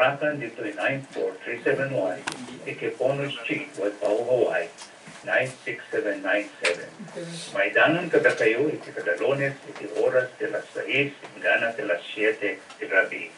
Orakan dito ay 94371. Ikiponus Chi, Wad Pau, Hawaii, 96797. May danon kada kayo, iti kada Lunes, iti oras de las 6, hinggan de las 7 de gabi.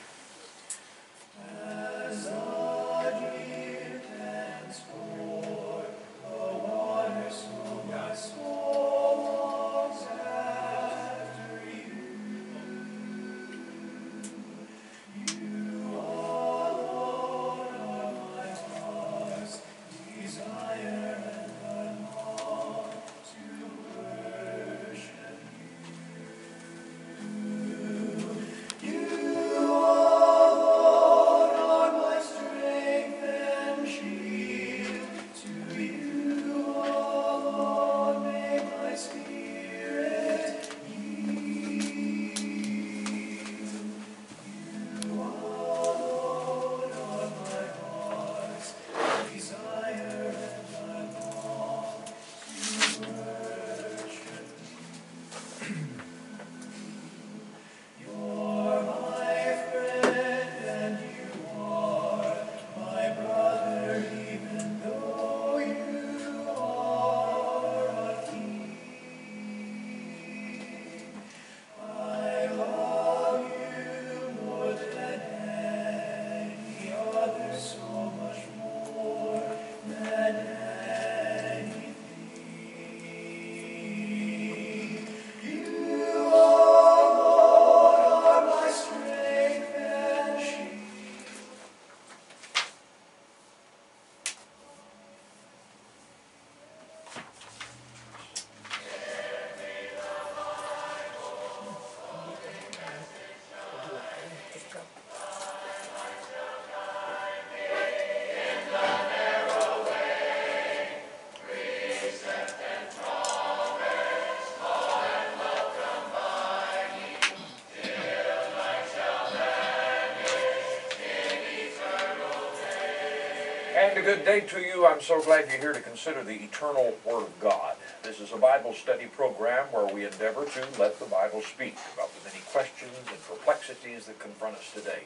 And a good day to you. I'm so glad you're here to consider the eternal Word of God. This is a Bible study program where we endeavor to let the Bible speak about the many questions and perplexities that confront us today.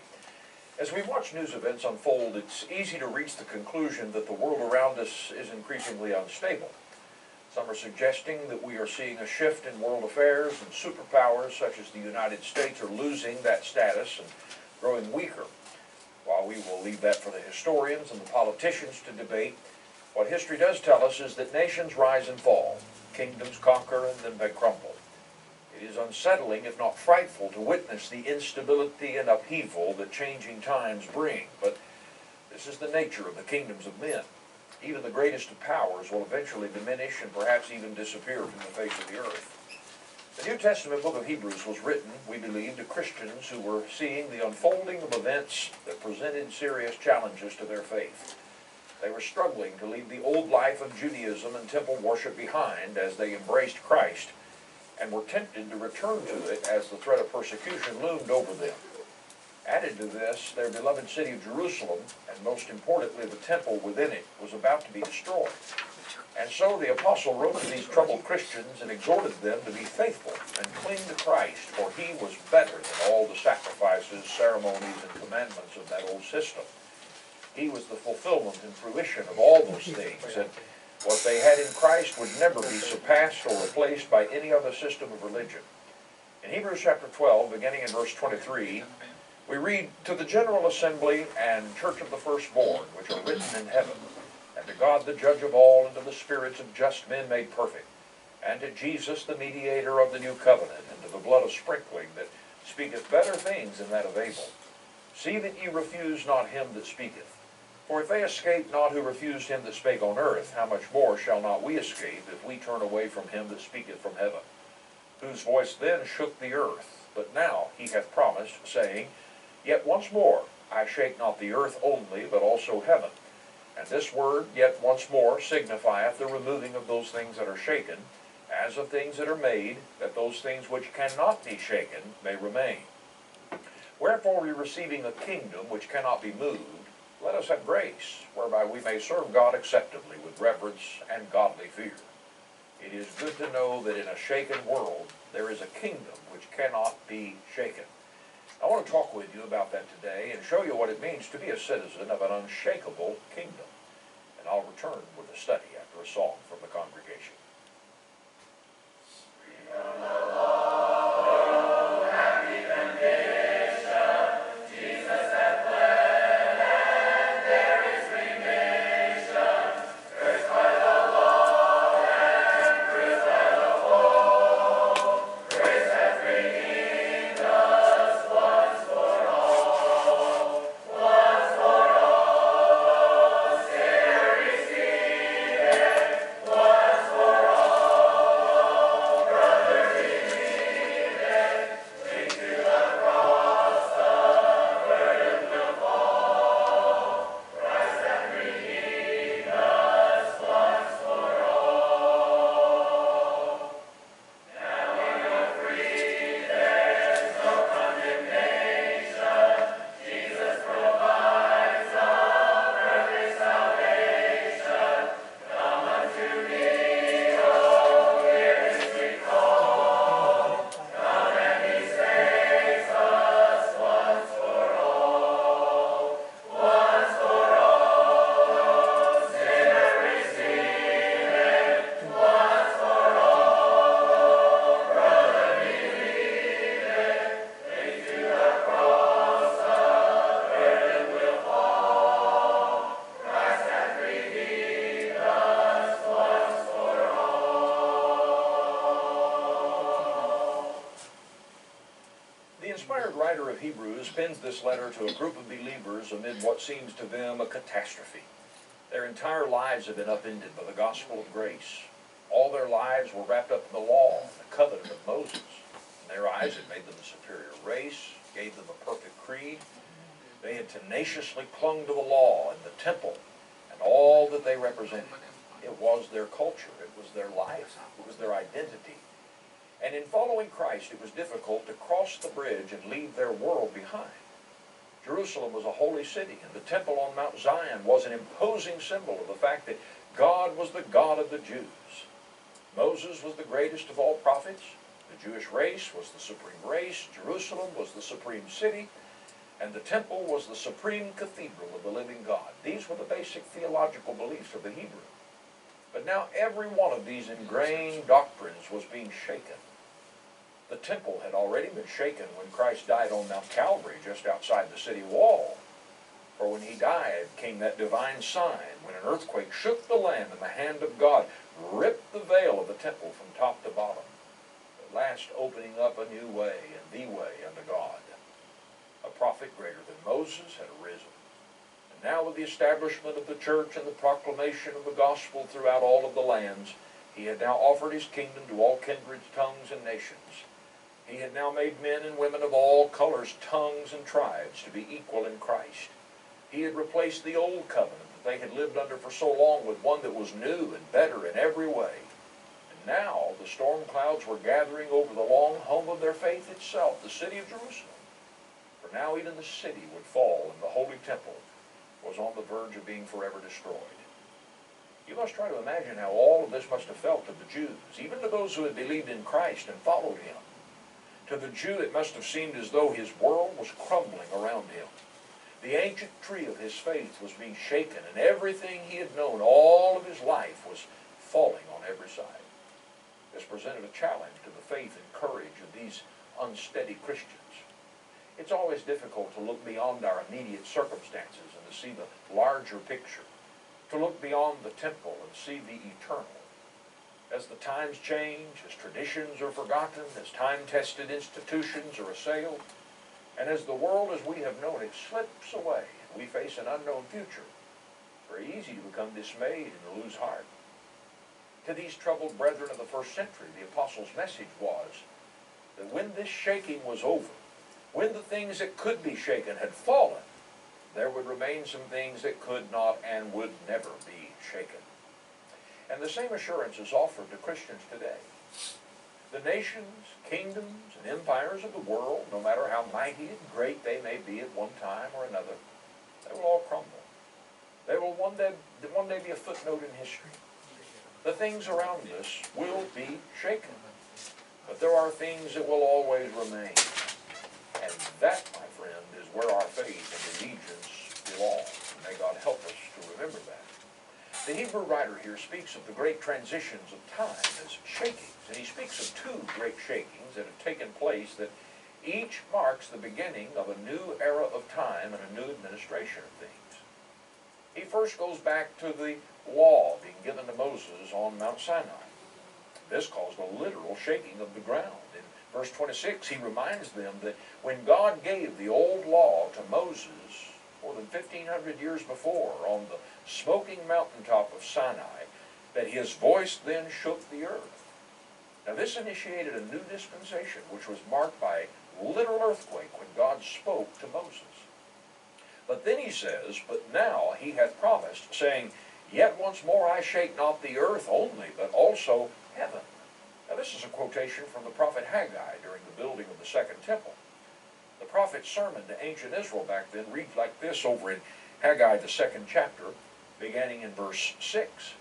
As we watch news events unfold, it's easy to reach the conclusion that the world around us is increasingly unstable. Some are suggesting that we are seeing a shift in world affairs, and superpowers such as the United States are losing that status and growing weaker. While we will leave that for the historians and the politicians to debate, what history does tell us is that nations rise and fall, kingdoms conquer, and then they crumble. It is unsettling, if not frightful, to witness the instability and upheaval that changing times bring, but this is the nature of the kingdoms of men. Even the greatest of powers will eventually diminish and perhaps even disappear from the face of the earth. The New Testament book of Hebrews was written, we believe, to Christians who were seeing the unfolding of events that presented serious challenges to their faith. They were struggling to leave the old life of Judaism and temple worship behind as they embraced Christ, and were tempted to return to it as the threat of persecution loomed over them. Added to this, their beloved city of Jerusalem, and most importantly the temple within it, was about to be destroyed. And so the apostle wrote to these troubled Christians and exhorted them to be faithful and cling to Christ, for he was better than all the sacrifices, ceremonies, and commandments of that old system. He was the fulfillment and fruition of all those things, and what they had in Christ would never be surpassed or replaced by any other system of religion. In Hebrews chapter 12, beginning in verse 23, we read, "To the general assembly and church of the firstborn, which are written in heaven, and to God the judge of all, and to the spirits of just men made perfect, and to Jesus the mediator of the new covenant, and to the blood of sprinkling that speaketh better things than that of Abel. See that ye refuse not him that speaketh. For if they escape not who refused him that spake on earth, how much more shall not we escape if we turn away from him that speaketh from heaven? Whose voice then shook the earth, but now he hath promised, saying, Yet once more I shake not the earth only, but also heaven. And this word, yet once more, signifieth the removing of those things that are shaken, as of things that are made, that those things which cannot be shaken may remain. Wherefore, we receiving a kingdom which cannot be moved, let us have grace, whereby we may serve God acceptably with reverence and godly fear. It is good to know that in a shaken world there is a kingdom which cannot be shaken. I want to talk with you about that today and show you what it means to be a citizen of an unshakable kingdom. And I'll return with a study after a song from the congregation. The inspired writer of Hebrews pens this letter to a group of believers amid what seems to them a catastrophe. Their entire lives have been upended by the gospel of grace. All their lives were wrapped up in the law and the covenant of Moses. In their eyes, it made them a superior race, gave them a perfect creed. They had tenaciously clung to the law and the temple and all that they represented. It was their culture. It was their life. It was their identity. And in following Christ, it was difficult to cross the bridge and leave their world behind. Jerusalem was a holy city, and the temple on Mount Zion was an imposing symbol of the fact that God was the God of the Jews. Moses was the greatest of all prophets. The Jewish race was the supreme race. Jerusalem was the supreme city. And the temple was the supreme cathedral of the living God. These were the basic theological beliefs of the Hebrew. But now every one of these ingrained doctrines was being shaken. The temple had already been shaken when Christ died on Mount Calvary, just outside the city wall. For when he died came that divine sign, when an earthquake shook the land and the hand of God ripped the veil of the temple from top to bottom, at last opening up a new way and the way unto God. A prophet greater than Moses had arisen. And now with the establishment of the church and the proclamation of the gospel throughout all of the lands, he had now offered his kingdom to all kindreds, tongues, and nations. He had now made men and women of all colors, tongues, and tribes to be equal in Christ. He had replaced the old covenant that they had lived under for so long with one that was new and better in every way. And now the storm clouds were gathering over the long home of their faith itself, the city of Jerusalem. For now even the city would fall, and the holy temple was on the verge of being forever destroyed. You must try to imagine how all of this must have felt to the Jews, even to those who had believed in Christ and followed him. To the Jew it must have seemed as though his world was crumbling around him. The ancient tree of his faith was being shaken, and everything he had known all of his life was falling on every side. This presented a challenge to the faith and courage of these unsteady Christians. It's always difficult to look beyond our immediate circumstances and to see the larger picture, to look beyond the temple and see the eternal. As the times change, as traditions are forgotten, as time-tested institutions are assailed, and as the world as we have known it slips away and we face an unknown future, it's very easy to become dismayed and to lose heart. To these troubled brethren of the first century, the apostles' message was that when this shaking was over, when the things that could be shaken had fallen, there would remain some things that could not and would never be shaken. And the same assurance is offered to Christians today. The nations, kingdoms, and empires of the world, no matter how mighty and great they may be at one time or another, they will all crumble. They will one day be a footnote in history. The things around us will be shaken. But there are things that will always remain. And that, my friend, is where our faith and allegiance belong. May God help us to remember that. The Hebrew writer here speaks of the great transitions of time as shakings, and he speaks of two great shakings that have taken place that each marks the beginning of a new era of time and a new administration of things. He first goes back to the law being given to Moses on Mount Sinai. This caused a literal shaking of the ground. In verse 26, he reminds them that when God gave the old law to Moses more than 1,500 years before on the smoking mountaintop of Sinai, that his voice then shook the earth. Now this initiated a new dispensation, which was marked by a literal earthquake when God spoke to Moses. But then he says, but now he hath promised, saying, yet once more I shake not the earth only, but also heaven. Now this is a quotation from the prophet Haggai during the building of the second temple. The prophet's sermon to ancient Israel back then reads like this over in Haggai, the second chapter, beginning in verse 6.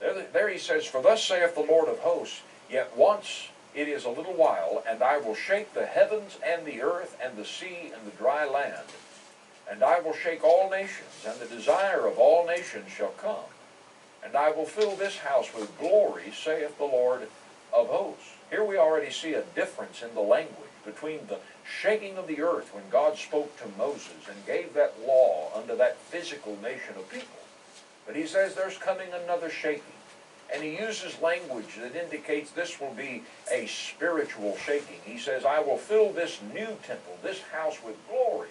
There he says, for thus saith the Lord of hosts, yet once it is a little while, and I will shake the heavens and the earth and the sea and the dry land. And I will shake all nations, and the desire of all nations shall come. And I will fill this house with glory, saith the Lord of hosts. Here we already see a difference in the language between the shaking of the earth when God spoke to Moses and gave that law unto that physical nation of people. But he says there's coming another shaking. And he uses language that indicates this will be a spiritual shaking. He says, I will fill this new temple, this house with glory.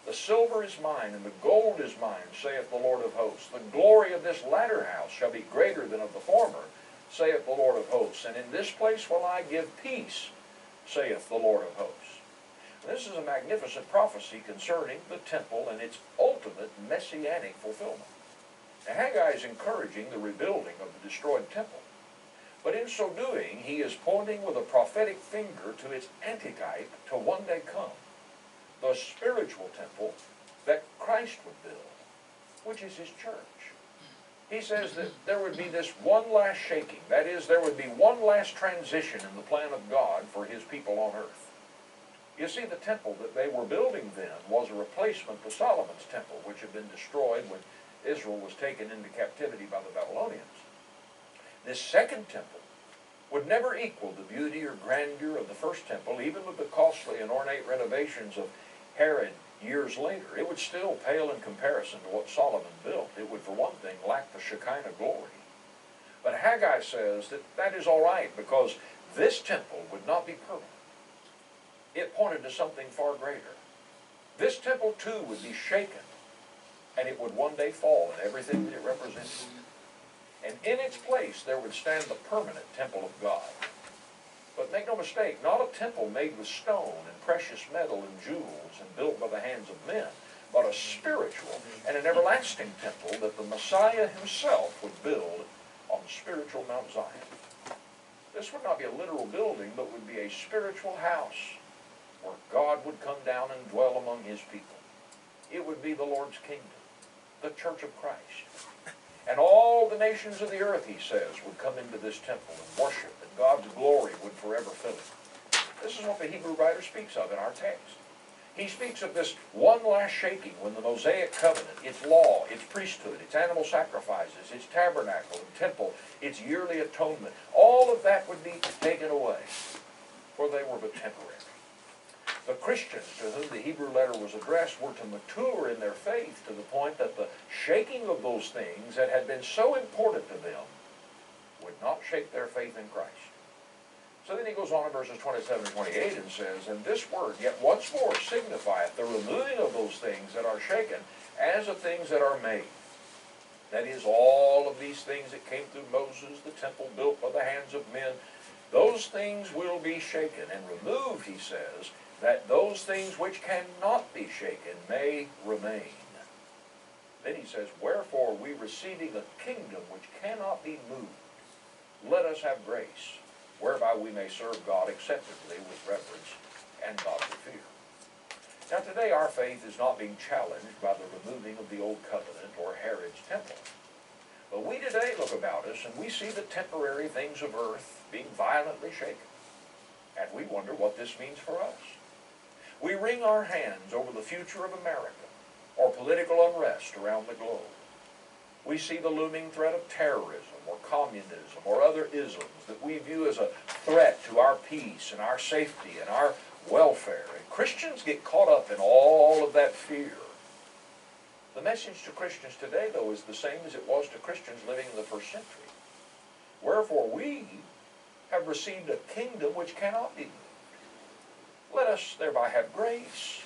The silver is mine, and the gold is mine, saith the Lord of hosts. The glory of this latter house shall be greater than of the former, saith the Lord of hosts. And in this place will I give peace, saith the Lord of hosts. This is a magnificent prophecy concerning the temple and its ultimate messianic fulfillment. Now, Haggai is encouraging the rebuilding of the destroyed temple. But in so doing, he is pointing with a prophetic finger to its antitype to one day come. The spiritual temple that Christ would build, which is his church. He says that there would be this one last shaking. That is, there would be one last transition in the plan of God for his people on earth. You see, the temple that they were building then was a replacement to Solomon's temple, which had been destroyed when Israel was taken into captivity by the Babylonians. This second temple would never equal the beauty or grandeur of the first temple, even with the costly and ornate renovations of Herod years later. It would still pale in comparison to what Solomon built. It would, for one thing, lack the Shekinah glory. But Haggai says that that is all right, because this temple would not be permanent. It pointed to something far greater. This temple, too, would be shaken, and it would one day fall in everything that it represented. And in its place there would stand the permanent temple of God. But make no mistake, not a temple made with stone and precious metal and jewels and built by the hands of men, but a spiritual and an everlasting temple that the Messiah himself would build on spiritual Mount Zion. This would not be a literal building, but would be a spiritual house where God would come down and dwell among his people. It would be the Lord's kingdom, the church of Christ. And all the nations of the earth, he says, would come into this temple and worship, and God's glory would forever fill it. This is what the Hebrew writer speaks of in our text. He speaks of this one last shaking when the Mosaic covenant, its law, its priesthood, its animal sacrifices, its tabernacle and temple, its yearly atonement, all of that would be taken away, for they were but temporary. The Christians to whom the Hebrew letter was addressed were to mature in their faith to the point that the shaking of those things that had been so important to them would not shake their faith in Christ. So then he goes on in verses 27 and 28 and says, and this word yet once more signifieth the removing of those things that are shaken as of things that are made. That is, all of these things that came through Moses, the temple built by the hands of men, those things will be shaken and removed, he says, that those things which cannot be shaken may remain. Then he says, wherefore we receiving a kingdom which cannot be moved, let us have grace, whereby we may serve God acceptably with reverence and godly fear. Now today our faith is not being challenged by the removing of the old covenant or Herod's temple. But we today look about us and we see the temporary things of earth being violently shaken. And we wonder what this means for us. We wring our hands over the future of America or political unrest around the globe. We see the looming threat of terrorism or communism or other isms that we view as a threat to our peace and our safety and our welfare. And Christians get caught up in all of that fear. The message to Christians today, though, is the same as it was to Christians living in the first century. Wherefore we have received a kingdom which cannot be moved. Let us thereby have grace,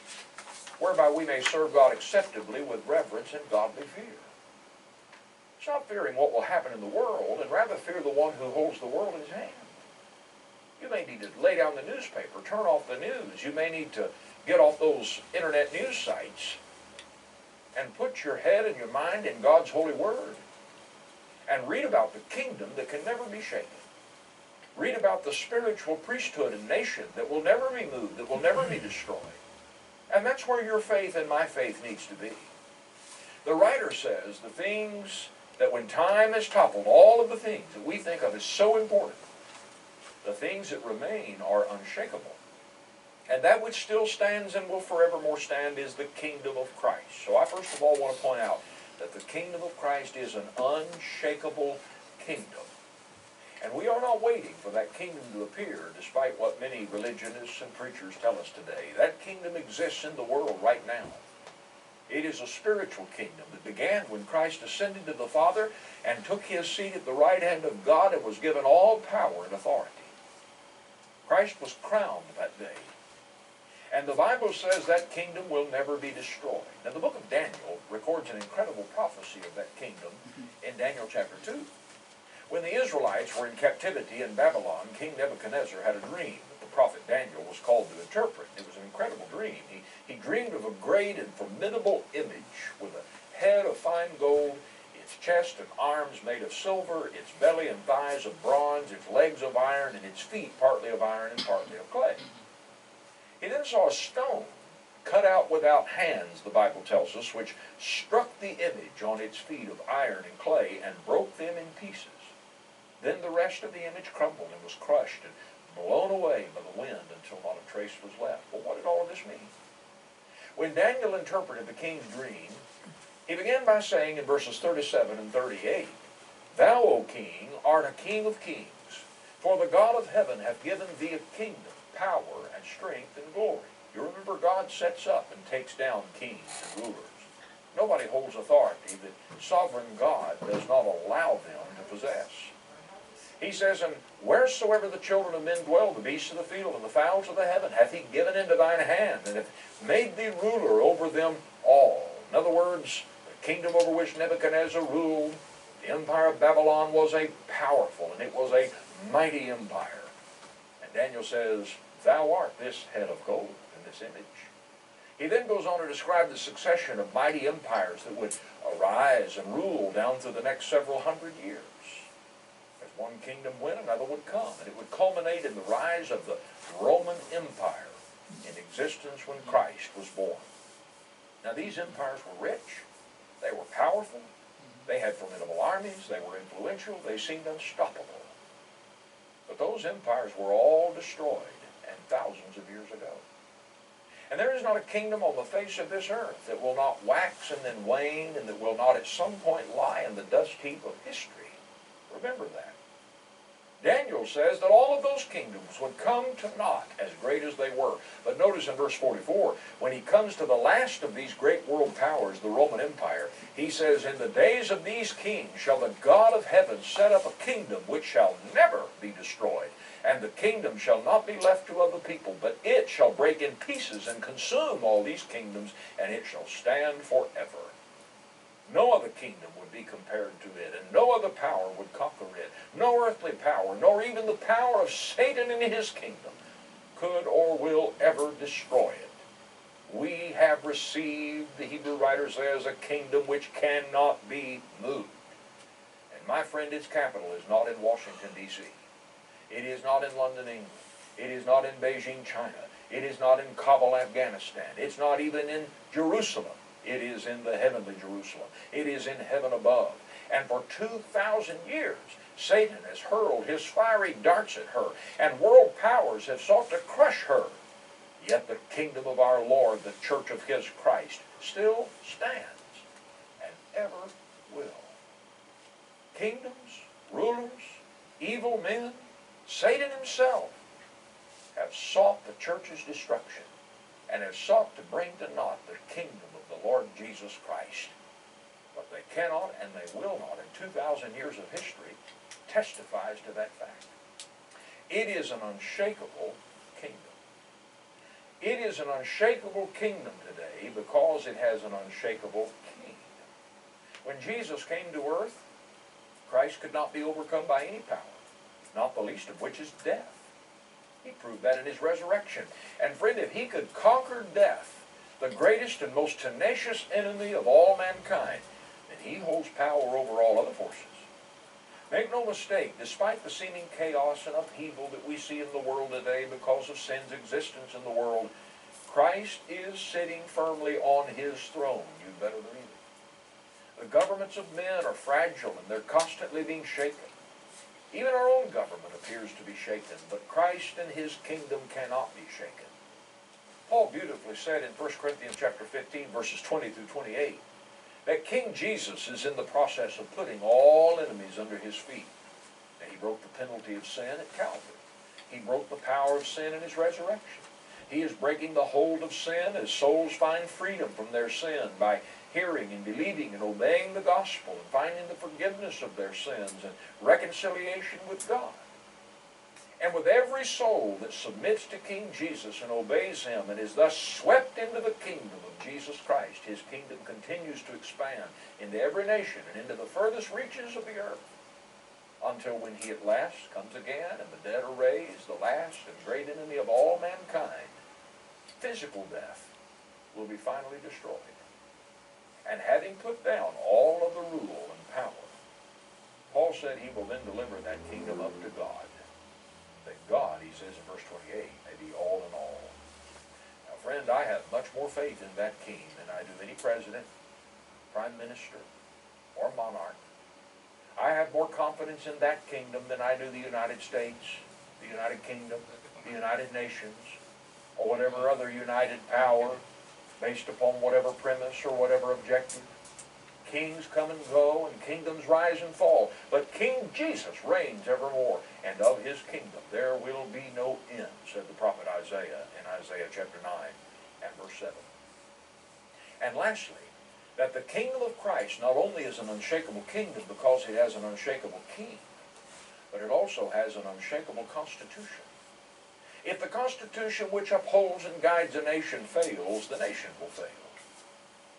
whereby we may serve God acceptably with reverence and godly fear. Stop fearing what will happen in the world, and rather fear the one who holds the world in his hand. You may need to lay down the newspaper, turn off the news. You may need to get off those internet news sites and put your head and your mind in God's holy word and read about the kingdom that can never be shaken. Read about the spiritual priesthood and nation that will never be moved, that will never be destroyed. And that's where your faith and my faith needs to be. The writer says the things that when time has toppled, all of the things that we think of as so important, the things that remain are unshakable. And that which still stands and will forevermore stand is the kingdom of Christ. So I first of all want to point out that the kingdom of Christ is an unshakable kingdom. And we are not waiting for that kingdom to appear, despite what many religionists and preachers tell us today. That kingdom exists in the world right now. It is a spiritual kingdom that began when Christ ascended to the Father and took his seat at the right hand of God and was given all power and authority. Christ was crowned that day. And the Bible says that kingdom will never be destroyed. Now the book of Daniel records an incredible prophecy of that kingdom in Daniel chapter 2. When the Israelites were in captivity in Babylon, King Nebuchadnezzar had a dream that the prophet Daniel was called to interpret. It was an incredible dream. He dreamed of a great and formidable image with a head of fine gold, its chest and arms made of silver, its belly and thighs of bronze, its legs of iron, and its feet partly of iron and partly of clay. He then saw a stone cut out without hands, the Bible tells us, which struck the image on its feet of iron and clay and broke them in pieces. Then the rest of the image crumbled and was crushed and blown away by the wind until not a trace was left. Well, what did all of this mean? When Daniel interpreted the king's dream, he began by saying in verses 37 and 38, "Thou, O king, art a king of kings, for the God of heaven hath given thee a kingdom, power, and strength, and glory." You remember, God sets up and takes down kings and rulers. Nobody holds authority that sovereign God does not allow them to possess. He says, "And wheresoever the children of men dwell, the beasts of the field and the fowls of the heaven, hath he given into thine hand, and hath made thee ruler over them all." In other words, the kingdom over which Nebuchadnezzar ruled, the empire of Babylon, was a powerful and it was a mighty empire. And Daniel says, "Thou art this head of gold," in this image. He then goes on to describe the succession of mighty empires that would arise and rule down through the next several hundred years. As one kingdom went, another would come, and it would culminate in the rise of the Roman Empire in existence when Christ was born. Now these empires were rich, they were powerful, they had formidable armies, they were influential, they seemed unstoppable. But those empires were all destroyed, and thousands of years ago. And there is not a kingdom on the face of this earth that will not wax and then wane, and that will not at some point lie in the dust heap of history. Remember that. Daniel says that all of those kingdoms would come to naught as great as they were. But notice in verse 44, when he comes to the last of these great world powers, the Roman Empire, he says, "In the days of these kings shall the God of heaven set up a kingdom which shall never be destroyed. And the kingdom shall not be left to other people, but it shall break in pieces and consume all these kingdoms, and it shall stand forever." No other kingdom would be compared to it, and no other power would conquer it. No earthly power, nor even the power of Satan in his kingdom, could or will ever destroy it. We have received, the Hebrew writer says, a kingdom which cannot be moved. And my friend, its capital is not in Washington, D.C. It is not in London, England. It is not in Beijing, China. It is not in Kabul, Afghanistan. It's not even in Jerusalem. It is in the heavenly Jerusalem. It is in heaven above. And for 2,000 years, Satan has hurled his fiery darts at her, and world powers have sought to crush her. Yet the kingdom of our Lord, the church of his Christ, still stands and ever will. Kingdoms, rulers, evil men, Satan himself have sought the church's destruction and have sought to bring to naught the kingdom of the Lord Jesus Christ. But they cannot and they will not, and 2,000 years of history testifies to that fact. It is an unshakable kingdom. It is an unshakable kingdom today because it has an unshakable king. When Jesus came to earth, Christ could not be overcome by any power, not the least of which is death. He proved that in his resurrection. And friend, if he could conquer death, the greatest and most tenacious enemy of all mankind, then he holds power over all other forces. Make no mistake, despite the seeming chaos and upheaval that we see in the world today because of sin's existence in the world, Christ is sitting firmly on his throne. You better believe it. The governments of men are fragile and they're constantly being shaken. Even our own government appears to be shaken, but Christ and his kingdom cannot be shaken. Paul beautifully said in 1 Corinthians chapter 15, verses 20 through 28, that King Jesus is in the process of putting all enemies under his feet. And he broke the penalty of sin at Calvary. He broke the power of sin in his resurrection. He is breaking the hold of sin as souls find freedom from their sin by hearing and believing and obeying the gospel and finding the forgiveness of their sins and reconciliation with God. And with every soul that submits to King Jesus and obeys him and is thus swept into the kingdom of Jesus Christ, his kingdom continues to expand into every nation and into the furthest reaches of the earth until when he at last comes again and the dead are raised, the last and great enemy of all mankind, physical death, will be finally destroyed. And having put down all of the rule and power, Paul said he will then deliver that kingdom up to God. That God, he says in verse 28, may be all in all. Now, friend, I have much more faith in that king than I do any president, prime minister, or monarch. I have more confidence in that kingdom than I do the United States, the United Kingdom, the United Nations, or whatever other united power based upon whatever premise or whatever objective. Kings come and go, and kingdoms rise and fall. But King Jesus reigns evermore, and of his kingdom there will be no end, said the prophet Isaiah in Isaiah chapter 9 and verse 7. And lastly, that the kingdom of Christ not only is an unshakable kingdom because it has an unshakable king, but it also has an unshakable constitution. If the constitution which upholds and guides a nation fails, the nation will fail.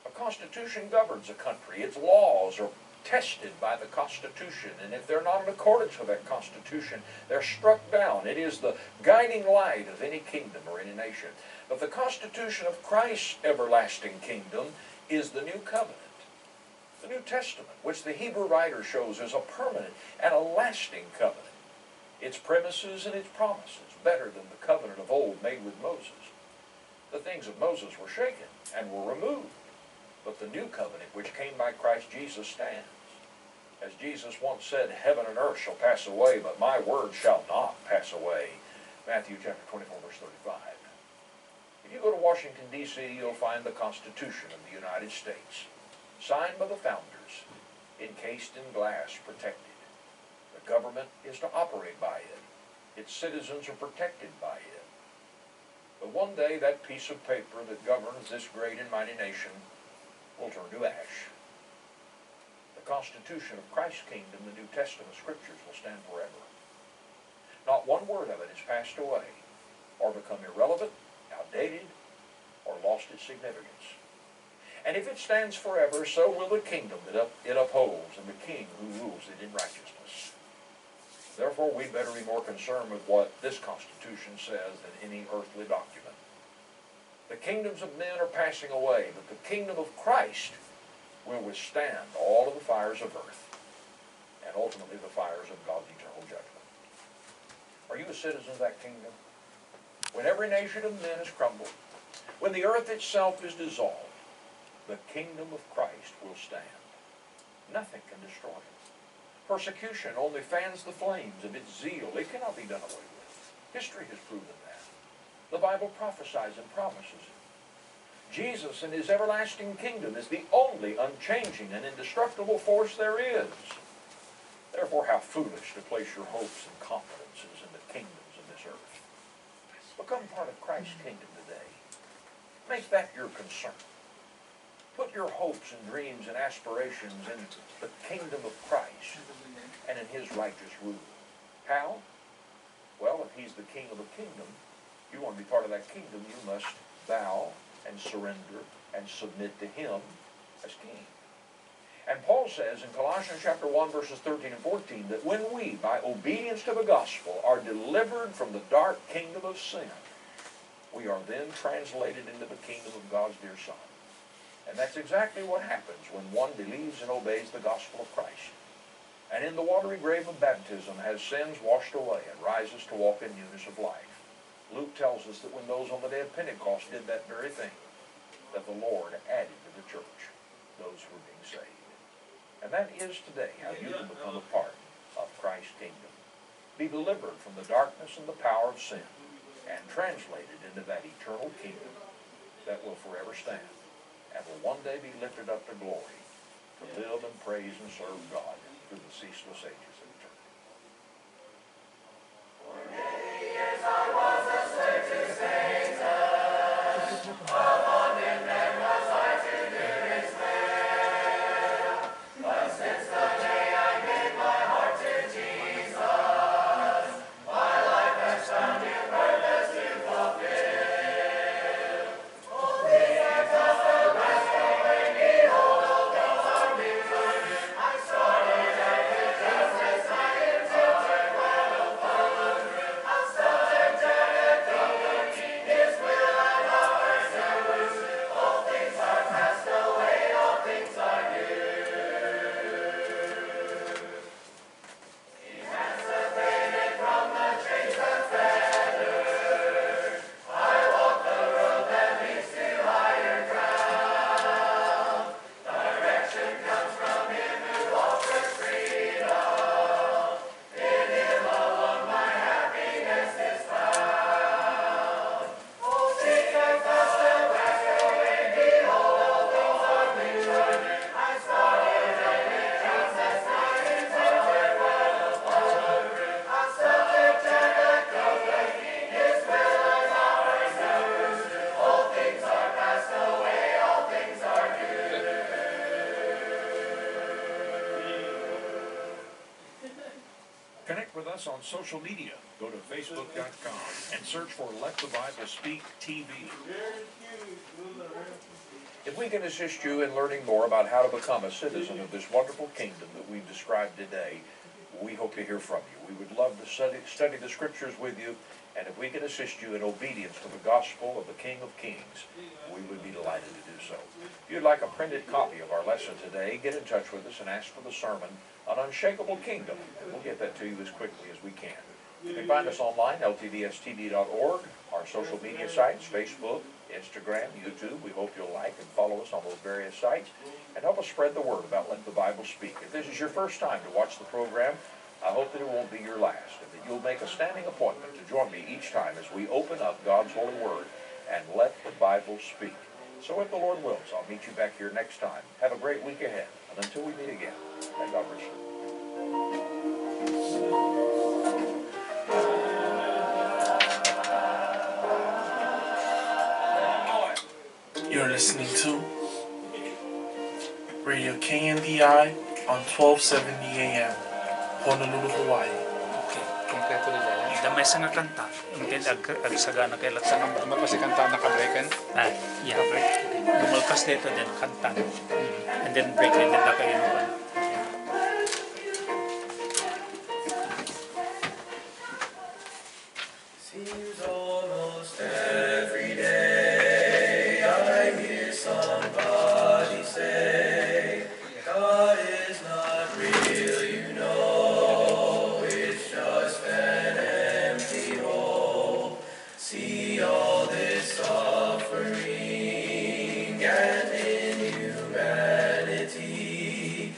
A constitution governs a country. Its laws are tested by the Constitution, and if they're not in accordance with that Constitution, they're struck down. It is the guiding light of any kingdom or any nation. But the Constitution of Christ's everlasting kingdom is the New Covenant, the New Testament, which the Hebrew writer shows as a permanent and a lasting covenant. Its premises and its promises better than the covenant of old made with Moses. The things of Moses were shaken and were removed, but the new covenant which came by Christ Jesus stands. As Jesus once said, heaven and earth shall pass away, but my word shall not pass away. Matthew chapter 24, verse 35. If you go to Washington, D.C., you'll find the Constitution of the United States, signed by the founders, encased in glass, protected. The government is to operate by it. Its citizens are protected by it. But one day that piece of paper that governs this great and mighty nation will turn to ash. The Constitution of Christ's kingdom, the New Testament scriptures, will stand forever. Not one word of it has passed away, or become irrelevant, outdated, or lost its significance. And if it stands forever, so will the kingdom that it upholds, and the king who rules it in righteousness. Therefore, we'd better be more concerned with what this Constitution says than any earthly document. The kingdoms of men are passing away, but the kingdom of Christ will withstand all of the fires of earth, and ultimately the fires of God's eternal judgment. Are you a citizen of that kingdom? When every nation of men has crumbled, when the earth itself is dissolved, the kingdom of Christ will stand. Nothing can destroy it. Persecution only fans the flames of its zeal. It cannot be done away with. History has proven that. The Bible prophesies and promises it. Jesus and his everlasting kingdom is the only unchanging and indestructible force there is. Therefore, how foolish to place your hopes and confidences in the kingdoms of this earth. Become part of Christ's kingdom today. Make that your concern. Put your hopes and dreams and aspirations in the kingdom of Christ and in his righteous rule. How? Well, if he's the king of the kingdom, you want to be part of that kingdom, you must bow and surrender and submit to him as king. And Paul says in Colossians chapter 1, verses 13 and 14, that when we, by obedience to the gospel, are delivered from the dark kingdom of sin, we are then translated into the kingdom of God's dear Son. And that's exactly what happens when one believes and obeys the gospel of Christ. And in the watery grave of baptism has sins washed away and rises to walk in newness of life. Luke tells us that when those on the day of Pentecost did that very thing, that the Lord added to the church those who were being saved. And that is today how you can become a part of Christ's kingdom. Be delivered from the darkness and the power of sin and translated into that eternal kingdom that will forever stand and will one day be lifted up to glory to live and praise and serve God through the ceaseless ages of eternity. Connect with us on social media. Go to Facebook.com and search for Let the Bible Speak TV. If we can assist you in learning more about how to become a citizen of this wonderful kingdom that we've described today, we hope to hear from you. We would love to study the scriptures with you, and if we can assist you in obedience to the gospel of the King of Kings, we would be delighted to do so. If you'd like a printed copy of our lesson today, get in touch with us and ask for the sermon on Unshakeable Kingdom, and we'll get that to you as quickly as we can. You can find us online, ltdstv.org, our social media sites, Facebook, Instagram, YouTube. We hope you'll like and follow us on those various sites, and help us spread the word about Let the Bible Speak. If this is your first time to watch the program, I hope that it won't be your last, and that you'll make a standing appointment to join me each time as we open up God's holy word and let the Bible speak. So if the Lord wills, I'll meet you back here next time. Have a great week ahead, and until we meet again, may God bless you. You're listening to Radio KNDI on 1270 AM, Honolulu, Hawaii. Okay, kompleto nila yan. Damay sa nga kanta, until agsagana kay laksana mo. Ano pa si kanta naka-breaken? Yeah, break. Lumalpas dito, then kanta. And then break, and then daka yun naman. Seems almost every day I hear somebody say, God is not real, you know, it's just an empty hole. See all this suffering and inhumanity,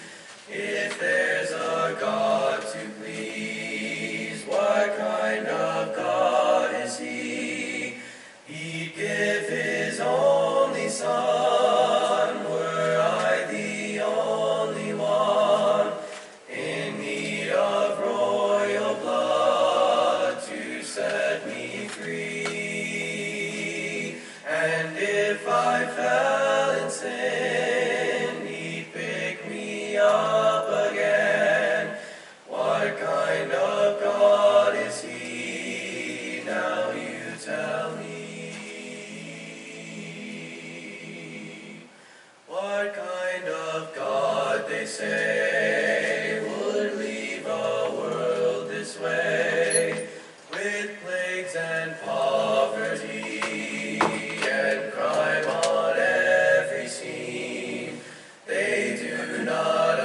say, would leave a world this way, with plagues and poverty and crime on every scene. They do not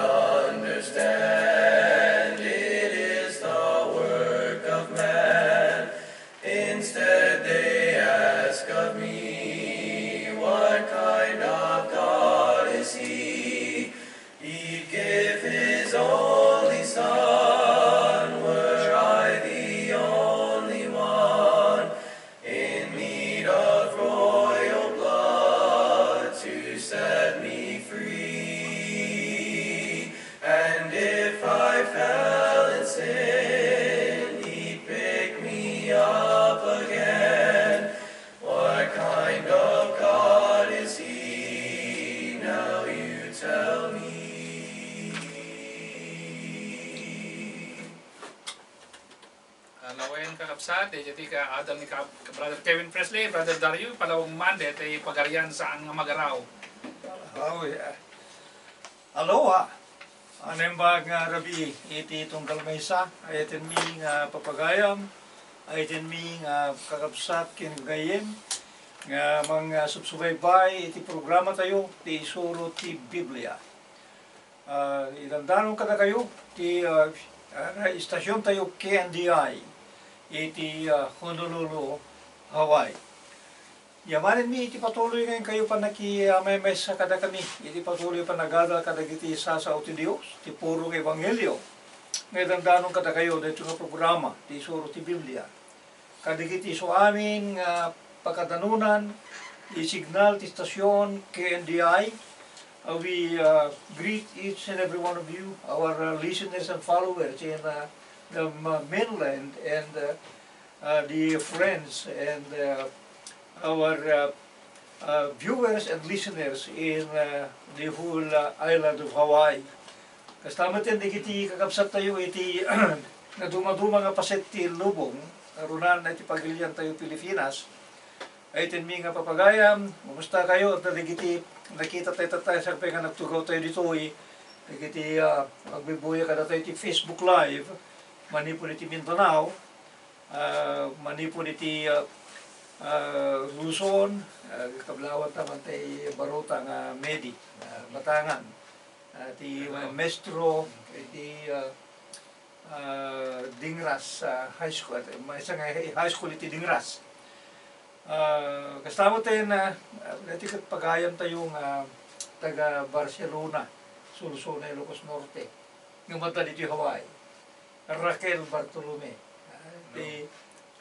understand, it is the work of man. Instead they ask of me, what kind of God is he? He'd give his only son, were I the only one, in need of royal blood to set me free. And if I fell in sin, he'd pick me up again. What kind of God is he? Now you tell me. Lawayan kakapsat, jadi ka adal ni Brother Kevin Presley, Brother Dario, palawang mande, tay pagarian saan nga mağaraw. Oh, yeah. Aloha. Anembag nga rabi iti tunggal maysa ayatin mi nga papagayam ayatin mi nga kakabsat kin gayem nga mga subsubaybay iti programa tayo ti Isuro ti Biblia. Ilandanon kada kayo ti istasyon tayo KNDI iti Honolulu, Hawaii. Yamanin mi iti patuloy ngayon kayo pa nakiamay sa kada kami. Iti patuloy pa nagadal kada iti sa uti Diyos, ti purong Ebanghelyo. Ngayon dandanon kada kayo dito nga programa, ti Isuro ti Biblia. Kada iti so amin nga pagkadanunan, ti signal ti stasyon KNDI. We greet each and every one of you, our listeners and followers in the mainland and the friends and our viewers and listeners in the whole island of Hawaii. Kasama din iti kakabsat tayo iti na dumaduma nga paset ti lubong, narunan na iti pagilian tayo Pilipinas. Ay tinmi nga papagayam, kumusta kayo? Iti nakita tayo sa nga nagtugaw tayo dito iti magbibuya ka na tayo iti Facebook Live, manipon iti Mindanao, manipon iti Luzon, kablawat naman tayo Baruta nga Medi, Batangan, iti Mestro, iti Dingras High School, isang high school iti Dingras. Kasama tayo na natikat pagayam tayong taga Barcelona, Sulusona, Ilocos Norte, ng mata dito Hawaii, Raquel Bartolome, di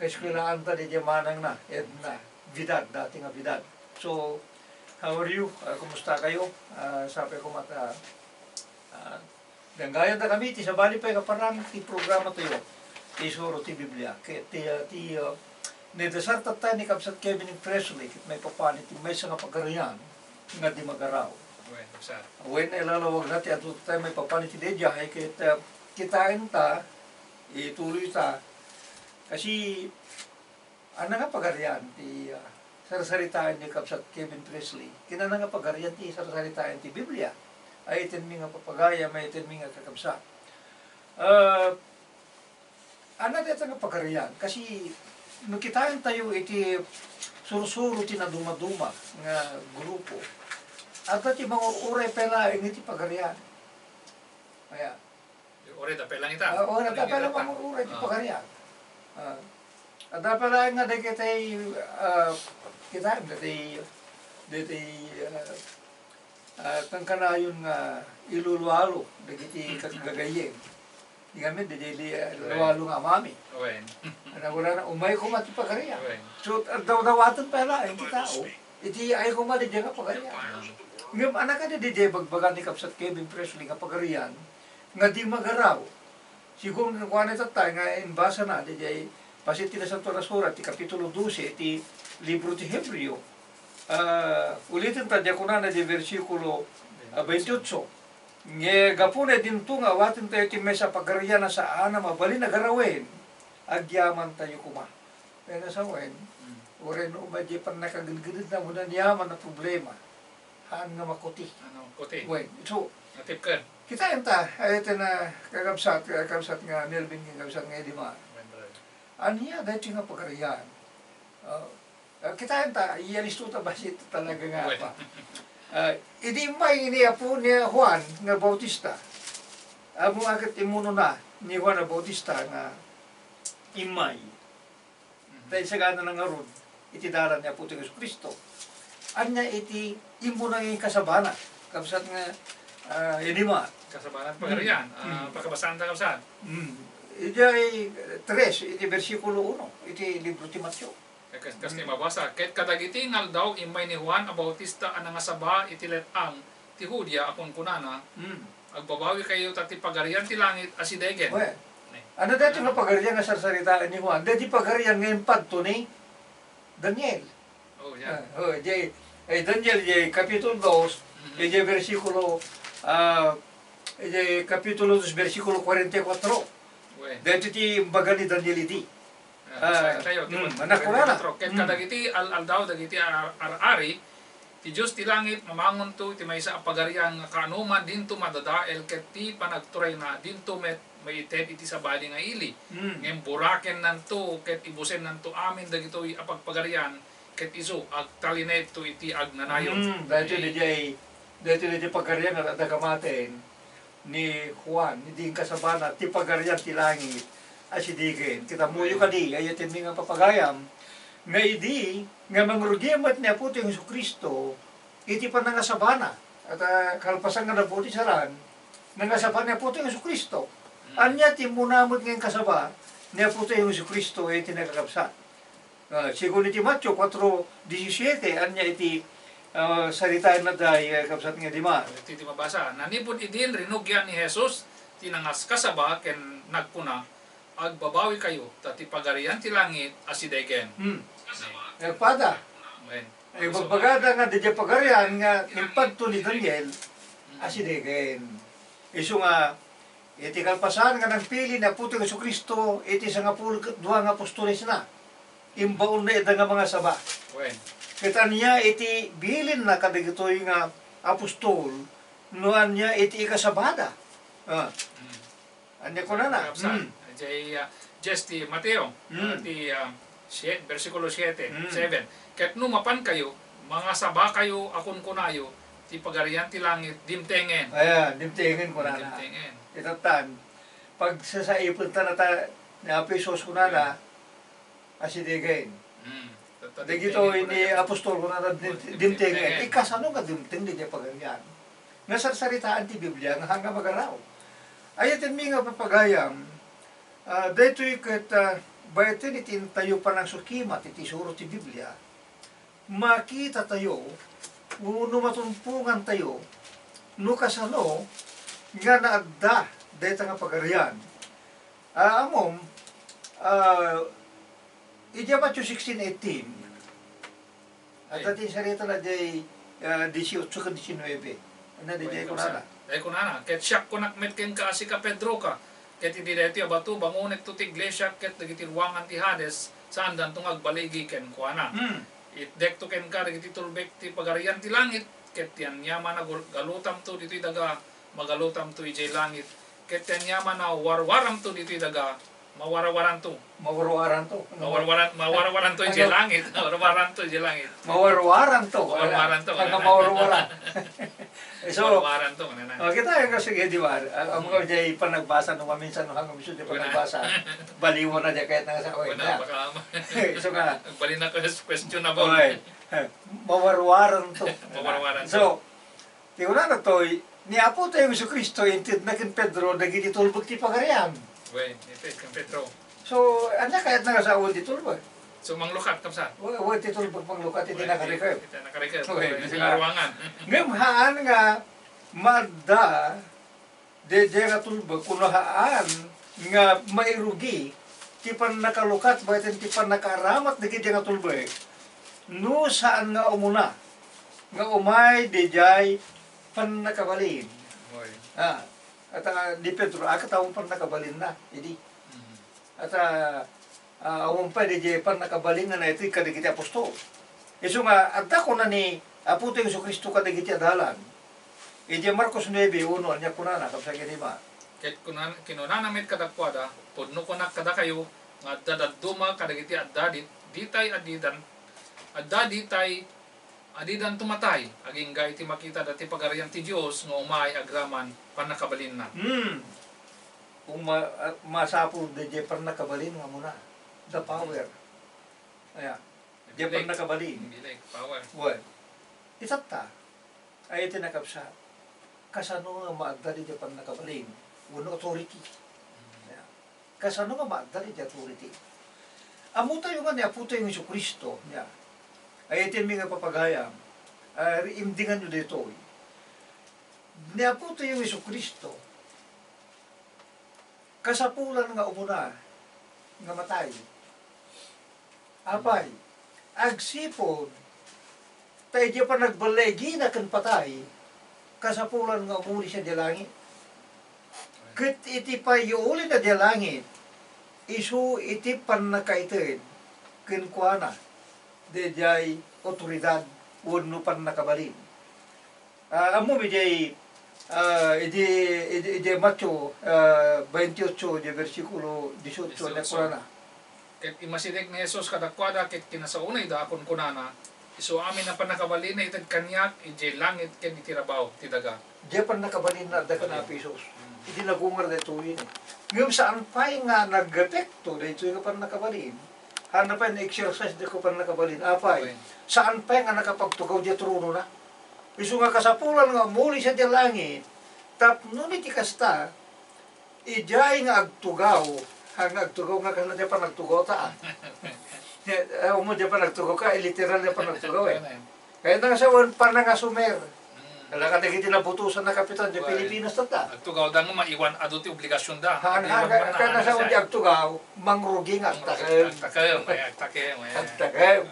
kaeskwelaan ta di Manang na, Edna, Vidad, dating Vidad. So, how are you? Kumusta kayo? Sabi ko mata, danggayan na kami, ti sabali pa yung kaparang ti programa tayo, ti Isuro ti Biblia, Nedesar tayo ni Kapsat Kevin Presley, kit may papanit, may sa pagarian, nga di mağaraw. When ilalawag natin, at tayo may papanit di diya, kit kitain ta, ituloy ta, kasi, ano nga pagarian, ti sarsaritaan ni Kapsat Kevin Presley, kinana nga pagarian ti sarsaritaan ti Biblia, ay itin mi nga papagaya, may itin mi nga kakabsat. Ano dito nga pagarian, kasi, nukitaan tayo iti sursuro ti na dumaduma nga grupo. At iti mga uray pela iti pagarian. Kaya. Uray da pelang ita. Uray da pela mga uray ti pagarian. At da pela nga de kitay kitaan dati kangkanayon nga ilulualo de kiti kagagayeng. Di kami, di luwalo nga mami. Wala na, umay ko mati pagarian. So, daw-dawatan pala, hindi tao. Iti ay ko mati nga pagarian. Ngayon, anak ka di bagbagan ni Kapsat Kevin Presley nga pagarian, nga di mağaraw. Siguro nakuha na tatay, nga inbasa na, di pasit na sa Torasura, ti Kapitulo 12, ti libro ti Hebreo. Ulitin ta, di ako na di versikulo 28. Nga gapuna din ito nga watin tayo timay sa pagarian na saan na mabali na garawin, agyaman tayo kuma. Kaya sa wen, urin umadya pa nakagilgilid na muna niyaman na problema. Haan nga makuti. Ano, kuti. Wen, so, Matipkan. Kita enta, ayat na kakabsat nga Melvin, kakabsat nga Edima. Aniya, dahil nga pagarian. Kita enta, iyalistuta ba siya talaga nga pa. Idi may iniya po ni Juan nga Bautista. Amo agad imuno na ni Juan nga Bautista nga imay. Dahil sa gana ng aron, itidaran niya po ito Yesu Kristo. Anya iti imuno yung kasabana. Kabsat nga Edima. Kasabanan pagarian. Pagkabasan ta kabsat. Iti ay 3, iti versikulo 1, iti libro ti Mateo. Kasi mabasa. Ket kadagiti ngal daw imay ni Juan a Bautista anang asaba iti letang ti Judea akon kunana. Agbabawi kayo tati pagarian ti langit asidegen. Ano dati nga pagarian nga sarsaritaan ni Juan? Dati pagarian ngayon padto ni Daniel. Oh, yeah. Daniel, kapitulo 2, versikulo, kapitulo 2, versikulo 44. Dito ti baga ni Daniel iti. Manakulala. Ket kadagiti al-daw dagiti ar-ari ti Dios ti langit mamangon to ti maysa a pagarian nga kaanuman dinto madadael ket ti panagturay na dinto met maited iti sabali nga ili. Ngem buraken nanto ket ibusen nanto amin dagitoy a pagpagarian ket isu agtalinet to iti agnanayon. Dito di pagarian nga dagamaten ni Juan, hindi kasabana, ti pagarian ti langit, asidigin. Kita muyo ka di, ayatin mi nga papagayam, nga idi, nga mangrugiamat niya po ito yung Yesu Kristo, iti pa nangasabana. At kalpasan nga nabuti saran, nangasabana niya po ito yung Yesu Kristo. Anya ti munamot ngayong kasaba, niya po ito yung Yesu Kristo, iti nagkakabsat. Sigun iti Mateo 4:17, anya iti saritaan na dahi kapsat nga Dima. Iti mabasa. Nanipod idin rinugyan ni Jesus tinangas kasaba ken nagpuna agbabawi kayo tati pagarian ti langit asidegen. Pada. Magbagada nga DJ pagarian nga nimpadto ni Daniel asidegen. Isu nga iti kalpasan nga nagpili na puto Yesu Kristo iti sa nga duha nga apostoles na. Imbaon na ida nga mga saba. Kita niya iti bilin na kadagitoy nga apostol, nuan niya iti ikasabada. Anya ko na na. Just ti Mateo, ti versikulo 7. Ket numapan kayo, mga saba kayo akon kunayo, ti pagarian ti langit, dimtengen. Ayan, dimtengen ko na na. Itatan, pag sasaipon ta na ta, ni Apisos ko na na, asidigin. Dagito ini apostol ko na dimtengen. Ikasano nga dimteng di pagarian. Nasarsaritaan ti Biblia nga hanga magaraw. Ayatin mi nga papagayam, dito ikat bayatin itin tayo pa ng sukimat iti Isuro ti Biblia. Makita tayo, no matumpungan tayo, no kasano, nga naagda dito nga pagarian. Amom, iti Matthew 16:18, at ating sarita na day 18 ka 19. Ano di day kunana? Day kunana. Ket siyak kunakmet ken kaasi ka Pedro ka. Ket iti deti abatu bangunek to ti iglesia ket dagiti ruangan ti Hades saan danto agbaligi ken kuana. Itdek to ken ka dagiti tulbek ti pagarian ti langit ket yan yaman na galutam to ditoy daga magalutam to ijay langit. Ket yan yaman na warwaram to ditoy daga mawarawaran to. Mawarawaran to. Mawarawaran to ijay langit. Mawarawaran to ijay langit. Mawarawaran to. Mawarawaran to. Hanggang mawarawaran. So, mawarawaran to. Kita yung kasi di ba, ang mga jay panagbasa nung maminsan nung hanggang miso di panagbasa, baliwan na di kahit nga sa oy. So nga. Bali na questionable. Mawarawaran to. Mawarawaran to. So, tingnan na to, niapo tayo yung Yesu Kristo, intid na kin Pedro, naging itulbog ti pagarian. Wait, ipit kang Petro. So, anya kahit nga sa uwan ditulbog. So, manglukat kapsa? Uwan ditulbog panglukat, iti nakarikay. Iti nakarikay. Iti ruangan. Ngayon, haan nga, madda, de nga tulbog, kuno haan nga mairugi, tipan nakalukat, bagitin tipan nakaramat, di nga tulbog. No, saan nga umuna? Nga umay, di jay, pan nakabalin. At di Pedro, akatawang pan nakabalin na, hindi. At awang pa, di jay pan nakabalin na ito, kadigiti apostol. Iso nga, at ako na ni Aputo yung Kristo kadigiti adalan, Iti Marcos 9:1 anya kunana kapsa kinima. Ket kinunanamit kadakwada, pudno kunak kada kayo, nga dadaduma kadagiti addadit, ditay adidan, addaditay adidan tumatay, aging ga iti makita dati pagarian ti Dios nga umay agraman panakabalin na. Kung masapul de pernah kabalin nga muna. The power. Aya. Di pernah kabalin. Bilik, power. Well, itata. Ay tinakapsa. Kasano nga maagdali di pernah kabalin? Uno authority. Aya. Kasano nga maagdali di authority? Amo tayo nga ni apo tayo ng Isu Kristo. Aya. Ay itin mga papagayam. Imdingan nyo dito. Ni apo tayo ng Isu Kristo. Kasapulan nga umuna nga matay. Apay, agsipod, tayo di pa nagbalegi na kan patay, kasapulan nga umuli siya di langit. Kat iti pa iuli na di langit, isu iti pan nakaitid, kinkwana, di jay otoridad, wano pan nakabalin. Amo mi jay, idi Matthew 28 di versikulo 18 na kurana. Ket imasidik ni Jesus kadakwada ket kinasaunay da akon kunana, isu amin na panakabalin na itad kanyak ije langit ken itirabaw ti daga. Di pa nakabalin na daga na pisos. Idi nagungar da ito yun. Ngayon saan pa nga nag-epekto da ito yung pa nakabalin. Hana pa yung exercise di ko pa nakabalin. Apay, saan pa nga nakapagtugaw di trono na. Isu nga kasapulan nga muli siya di langit. Tapno ni ti kasta, ijay nga agtugaw. Hang agtugaw nga kasi di pa nagtugaw ta. Umo di pa nagtugaw ka, literal di pa nagtugaw eh. Kaya nga sa pa nga sumer. Kala ka nagiti nabutusan na kapitan di Pilipinas ta. Agtugaw da nga maiwan ado ti obligasyon da. Kaya na sa di agtugaw, mangrugi nga agtakem. Agtakem.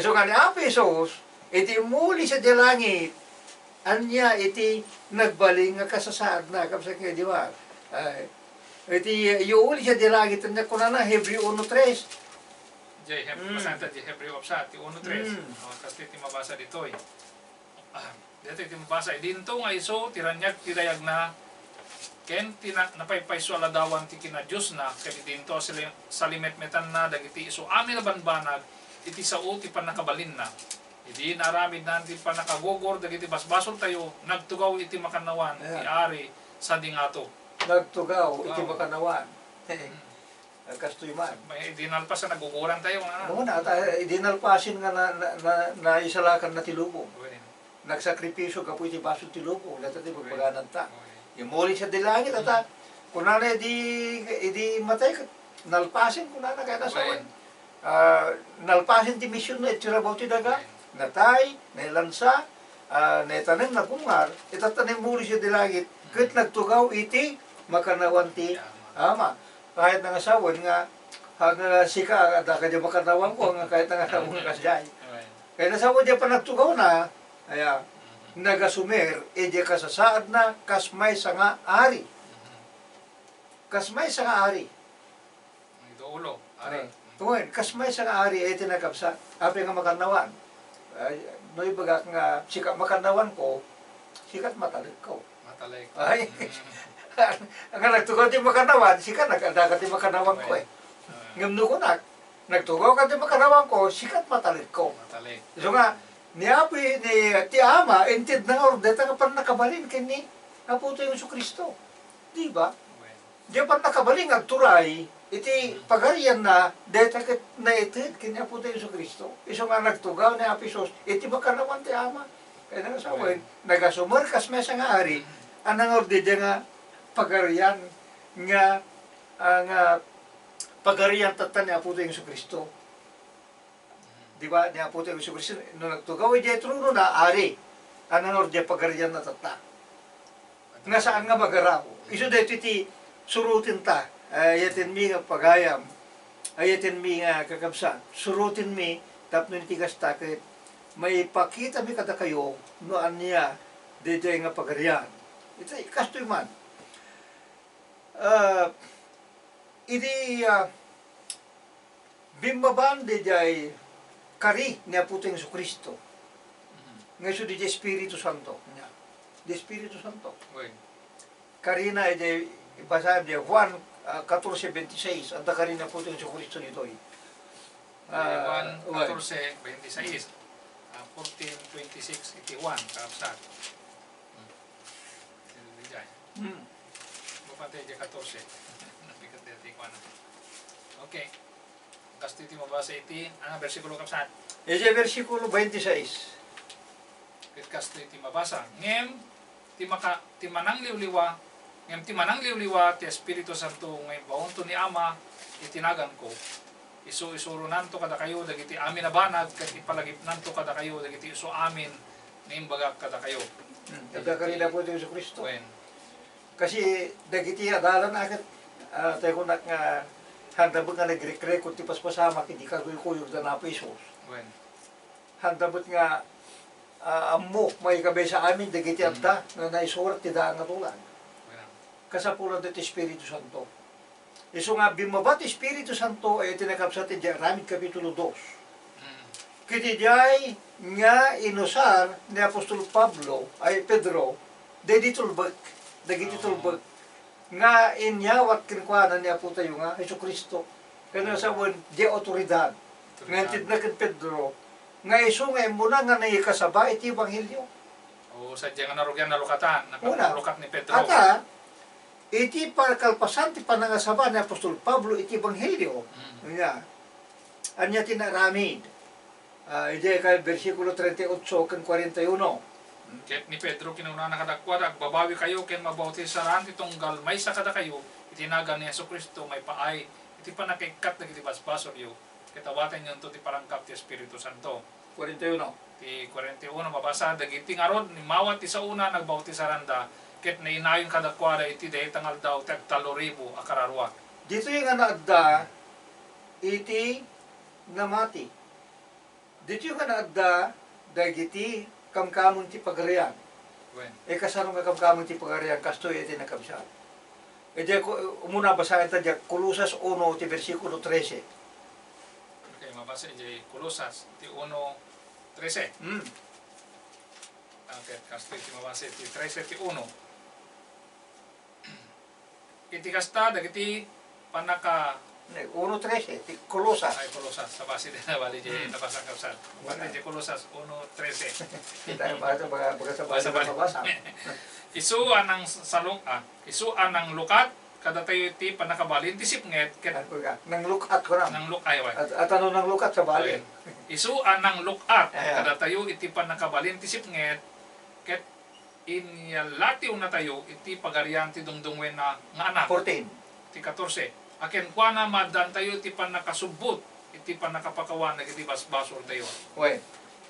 So nga ni Apisos, iti muli sa di langit, anya iti nagbaling nga kasasaad na kapsa kayo di ba? Iti iuli siya di langit, anya ko na Hebreo 1:3. Masanta di Hebreo kapsa, ti 1:3. Kasi iti mabasa dito eh. Dito iti mabasa, dinto nga iso, tiranyag tirayag na, ken napaypayso aladawan ti kina Diyos na, kaya dinto salimet-metan na, dagiti iso amin na banbanag, iti sao ti panakabalin na. Idi naramid na ti panakagogor, dagiti basbasol tayo, nagtugaw iti makanawan, ti ari sa dingato. Nagtugaw, iti makanawan. Kastoy man. May dinalpas na naguguran tayo. Oo na, dinalpasin nga na isalakan na tilubong. Nagsakripisyo ka po iti baso tilubong, dito iti pagpaganan ta. Imuli siya di langit, ata, kunana idi matay, nalpasin kunana kaya nasawan. Nalpasin ti misyon na itirabaw ti daga, natay, nailansa, naitanim na kungar, itatanim muli siya di langit, kat nagtugaw iti makanawan ti ama. Kahit nga asawan nga, hanga sika, daka di makanawan ko, kahit nga asawan nga kasjay. Kaya nasawan di pa nagtugaw na, kaya nagasumer, di kasasaad na kasmay sa nga ari. Kasmay sa nga ari. Ito ulo, ari. Tuwin, kasmay sa nga ari, iti nagkapsa, api nga makanawan. Noy baga nga, sikat makanawan ko, sikat matalik ko. Matalik. Ay, ang nagtugaw di makanawan, sikat nagkadagat di makanawan ko eh. Ngamno ko nagtugaw ka di makanawan ko, sikat matalik ko. Matalik. So nga, ni ti ama, intid na orde, nga pan nakabalin kini, apo ito yung Isu Kristo. Di ba? Di pan nakabalin, agturay, iti pagarian na, deta na itid, kini apo ito yung Isu Kristo. Iso nga nagtugaw ni Apisos, iti makanawan ti ama. Kaya nga sawin, nagasumarkas mesa nga ari, anang orde di nga pagarian, nga pagarian tatan ni apo ito yung Isu Kristo. Di ba, niya po tayo Isu Kristo, nung nagtugaw, di truno na, ari, anang ordi pagarian na tata. Nga saan nga magaraw? Iso dito iti surutin ta, ayatin mi nga pagayam, ayatin mi nga kakabsa, surutin mi, tapno nitigas ta, kahit may pakita mi kada kayo, noan niya, dito nga pagarian. Ito, kastoy man. Bimbaban di jay, kari niya po ito yung Isu Kristo. Nga iso di Espiritu Santo. de Espiritu Santo. Wen. Karina, basahin niya, Juan 14:26, ang karina po ito sa Kristo nito. Juan 14:26. 14:26 iti Juan kaapsat. Bupati di 14. Nabigat di Juan. Okay. Kasto iti mabasa iti bersikulo kaapsat. Iti versikulo 26. Kasto iti mabasa. Ngem ti manang liwliwa, ngem ti manang liwliwa ti Espiritu Santo ngay baonto ni Ama itinagan ko. Isuro nanto kada kayo dagiti amin na banag ket ipalagip nanto kada kayo dagiti isu amin niimbagak kada kayo. Kada karina po ito sa Kristo. Wen. Kasi dagiti adalan agad tayo ko nga handabot nga nagrekrekod ti paspasama kiti kaguyog da na pesos. Wen. Handabot nga ammo may kabay sa amin dagiti adda nga naisurat ti daan nga tulan. Kasapulan ti Espiritu Santo. Iso nga bimabat Espiritu Santo ay tinakapsat ti Ramid Kapitulo 2. Kiti jay nga inusar ni Apostol Pedro dagiti tulbag nga inyawat kinkwana ni Apo tayo nga Hesus Kristo. Kaya sa wan di otoridad. Nga tidnakan Pedro nga iso nga muna nga naikasaba iti Ebanghelyo. O sadya nga narugyan na lukatan, napaglukat ni Pedro. Ata, iti pagkalpasan ti panangasaba ni Apostol Pablo iti Ebanghelyo. Nga, anya tinaramid. Iti kay versikulo 38 kan 41. Ket ni Pedro kinuna nakadakwad agbabawi kayo ken mabautisaraan itong galmay sa kada kayo itinagan ni Jesucristo may paay iti panakaikat dagiti basbasol yo kitawatan nyo ti parangkap ti Espiritu Santo. 41. Ti 41 mabasa dagiti ngarod ni mawat ti sauna nagbautisaranda ket nainayon kadakwada iti day tangal daw tag 3,000 akararwa. Dito yung anaadda iti namati. Dito yung anaadda dagiti kamkamon ti pagarian. Wen. Kasano nga kamkamon ti pagarian kastoy iti nakabsat. Umuna basahin ta diyan Kolosas 1 ti versikulo 13. Okay, mabasa iti Kolosas ti 1:13. Okay, kasto iti mabasa iti 13 ti 1. Iti kasta dagiti panaka 1:13 ti Kolosas. ay Kolosas sa base din na bali di nabasa kapsat. Bali di Kolosas 1:13. Kita yung basa basa. Isu anang isuan lukat kada tayo ti panakabalin ti sipnget ket Nang lukat ko na. nang lukay way. At ano nang lukat sa bali? Isuan nang lukat Ayan. kada tayo iti panakabalin ti sipnget ket inyalati una tayo iti pagarian ti dungdungwen na nga anak. 14. Ti 14. Aken kuana madan tayo iti panakasubot iti panakapakawan iti basbasol tayo. Wen.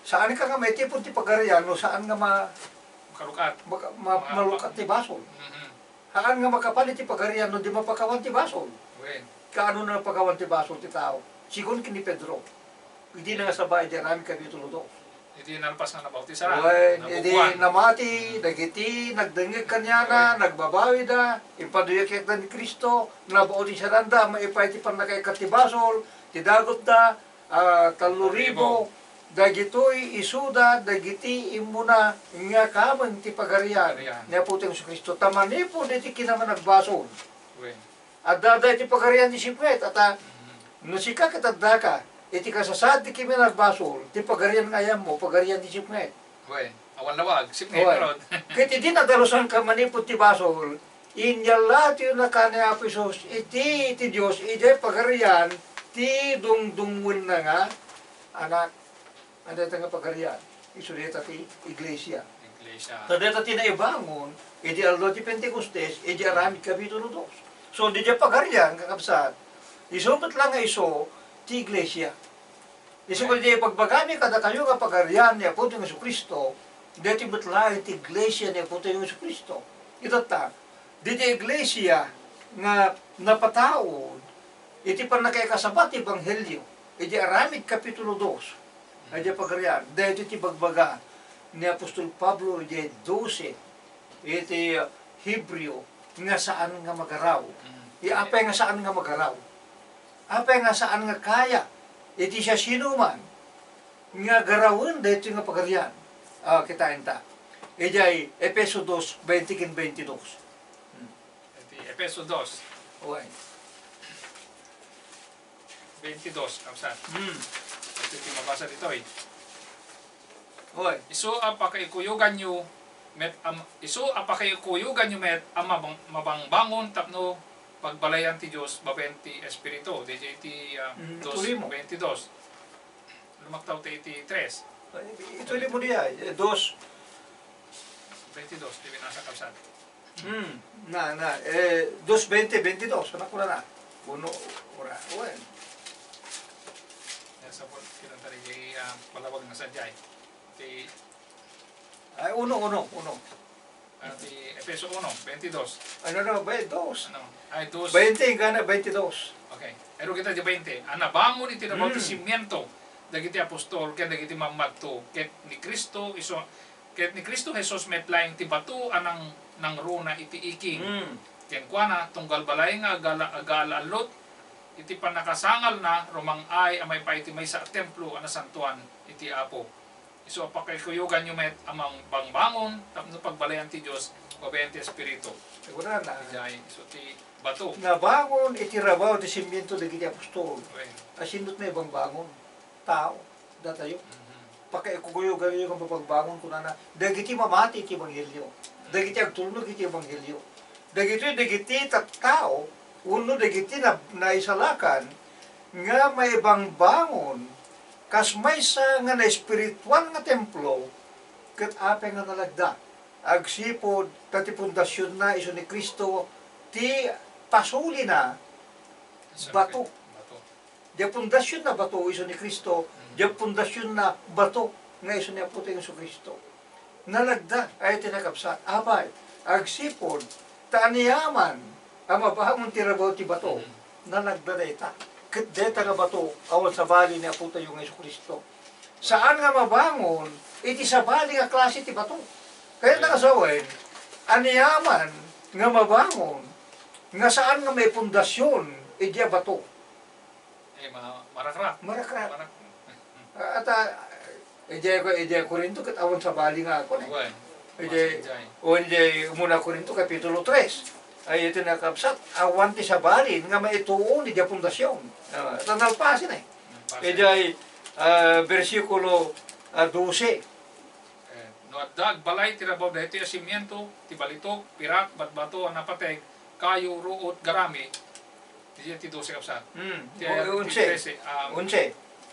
Saan ka nga may tipon ti pagarian no saan nga Karukat. malukat ti basol? Saan nga makapalit ti pagarian no di mapakawan ti basol? Wen. Kaano na pakawan ti basol ti tao? Sigon kini Pedro. Hindi na sabay di Ramid Kapitulo 2. Iti nalpas nga nabautisaran. Wen, hindi namati, dagiti, nagdengeg kanyana, nagbabawi da, ipaduyakyak da ni Kristo, nabauli siya randa, maipay ti panakaikat ti basol, ti dagot da, 3,000, dagitoy isuda, dagiti imuna, nga kamang ti pagarian, niya po ti Kristo, tamani po diti kinaman nagbasol. Wen. At daday ti pagarian di sipwet, at nasika katadda ka, iti kasasad ti kimi nagbasol, ti pagarian ngayam mo, pagarian di sipwet. Wen. Awan lawag. Sipnget Oy. rod. Kaya iti nadalusan ka manipot ti basol, inyala ti na kanya apisos, iti Diyos, iti pagarian, ti dungdungwin na nga, anak, ano ito nga pagarian, isulita ti iglesia. Iglesia. Tadeta ti naibangon, iti aldo ti Pentecostes, iti Ramid Kapitulo 2. So, di dya pagarian, kakabsat, isupot lang nga iso, ti iglesia. Iso ko di pagbagami kada kayo nga pagarian ni Apo yung Kristo, dito batlahin ti iglesia ni Apo yung Kristo. Ito ta, dito iglesia nga napataod, iti pa nakikasabat Ebanghelyo, iti Ramid Kapitulo 2, ay di pagarian, dito iti bagbaga ni Apostol Pablo, iti 12, iti Hebreo, nga saan nga magaraw. Apay nga saan nga magaraw. Apay nga saan nga kaya. Iti siya sinuman. Nga garawin dito nga pagarian. Kitain ta. Ijay, Epeso 2, 20 kin 22. Iti Epeso 2, Okay. 22, kapsat. Ito iti mabasa dito eh. Okay. Isu apakaikuyugan nyo met mabangbangon tapno pagbalayan ti Dios babenti espiritu. DJ iti tuloy mo. 22. Lumaktaw ti iti 3. Ituloy mo diya. 2. 22 ti binasa kapsat. 2:20, 22. Ano ko na? Puno. Ora. Okay. Sa kinantari di palawag na sadyay. Ti Ay, 1. ti Epeso 1, 22. Ano, 2. Ano? Ay 2. 20, gana 22. Okay. Pero kita di 20. Anabangon iti na ti simiento dagiti apostol ken dagiti mammadto ket ni Cristo Jesus metlaing ti bato anang nang runa iti iking. Ken kuana tunggal balay nga agaalot iti panakasangal na rumangay amay pa iti may sa templo ana santuan iti Apo. Isu apakaykuyugan nyo met amang bangbangon tapno pagbalayan ti Dios babayan ti Espiritu. Siguro na. Ijay isu ti bato. Nabangon iti rabaw ti simiento dagiti apostol. Okay. Asindot may bang bangon. Tao. Datayo. Pakaikuyugan yung mapagbangon ko na dagiti mamati iti ebanghelyo. Dagiti agtulnog iti ebanghelyo. Dagiti tao uno dagiti na naisalakan nga may bangbangon kas may sa nga na espiritual nga templo ket ape nga nalagda agsipod tati pundasyon na iso ni Kristo ti pasuli na bato. Di pundasyon na bato iso ni Kristo, di pundasyon na bato nga iso ni Apo Hesus Kristo. Nalagda ay tinakapsat abay agsipod taniyaman ang mabahamon ti rabaw ti bato nalagda dayta ket deta nga bato awan sa bali ni Apo Hesus Kristo. Saan nga mabangon iti sa bali nga klase ti bato. Kaya nakasawen aniyaman nga mabangon nga saan nga may pundasyon iti bato. Marakrak. At ijay ko rin to kat awan sa bali nga ako. Ijay muna ko rin to kapitulo 3. Ay ito nakapsat awan ti sa bali nga maituon iti pundasyon. Tanalpasin eh. Ijay versikulo 12. No dag balay ti rabaw daytoy simiento ti balitok pirak batbato ang napateg kayo ruot garami ti 12 kapsat. Ti 11.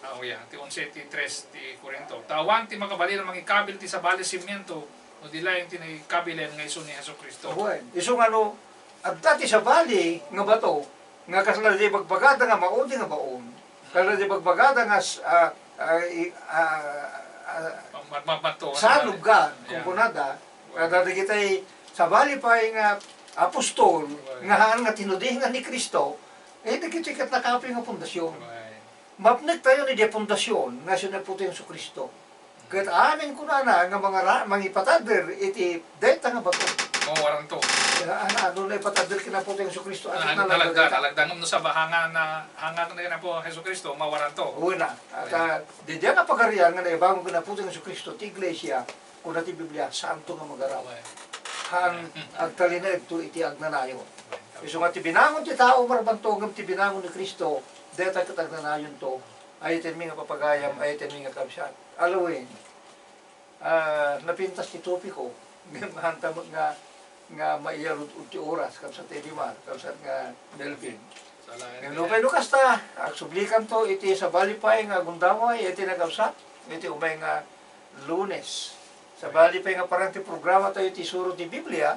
Oh yeah, ti 11 ti 3 ti Korinto. Tawan ti makabali na mangikabil ti sa bali simiento no dilayan ti nagikabilen nga iso ni Jesucristo. Iso nga no adta ti sa bali nga bato nga kasla di bagbagada nga maudi nga baon. Kasla di bagbagada nga salub ka kung kunada kada kitay sa bali pa nga apostol nga haan nga tinudihingan ni Kristo nagkitikat na kapi nga pundasyon. Mapnek tayo ni di pundasyon nga siya nagputo yung Kristo. Kat amin ko na nga mga ipatader iti deta nga bato. Mawaran to. Ano na ipatader kinaputo yung Kristo. Talagdang mo sa hangan na po Hesus Kristo, mawaran to. Una. At di diyan na pagarian nga na ibang kinaputo yung Kristo, ti Iglesia, kung na ti Biblia, santo nga magaraw. Han agtalina ito iti agnanayon. Iso nga ti binangon ti tao marabantogam ti binangon ni Kristo, deta kat agnanayon to, ayaten mi nga papagayam, ayaten mi nga kabsat. Alawin, napintas ti topiko, mahantamot nga maiyarod ti oras, kabsat Edimar, kabsat nga Melvin. Ngayon lupay lukas ta, agsublikan to, iti sa balipay nga gundamay, iti nagabsat, iti umay nga Lunes. Sa balipay nga parang ti programa tayo iti Isuro ti Biblia,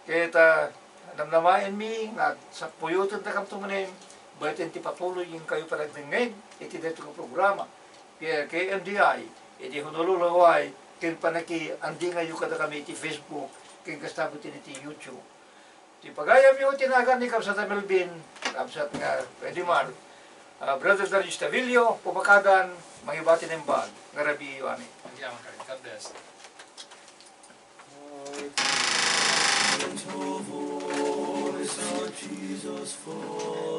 kaya namnamayan mi, nga sa puyutan na kam tumanim, bayatin ti patuloy yung kayo panagdingin, iti dito nga programa. Kaya NDI, iti hunululaway, kaya panaki, andi ngayon kada kami iti Facebook, kaya kastago iti YouTube. Ti pagayam yung tinagan ni Kapsat Melvin, Kapsat nga Edimar, Brother Darius Tavilio, pupakadan, mangibati ng bag, nga Rabi Yohane. God bless. Voice of Jesus for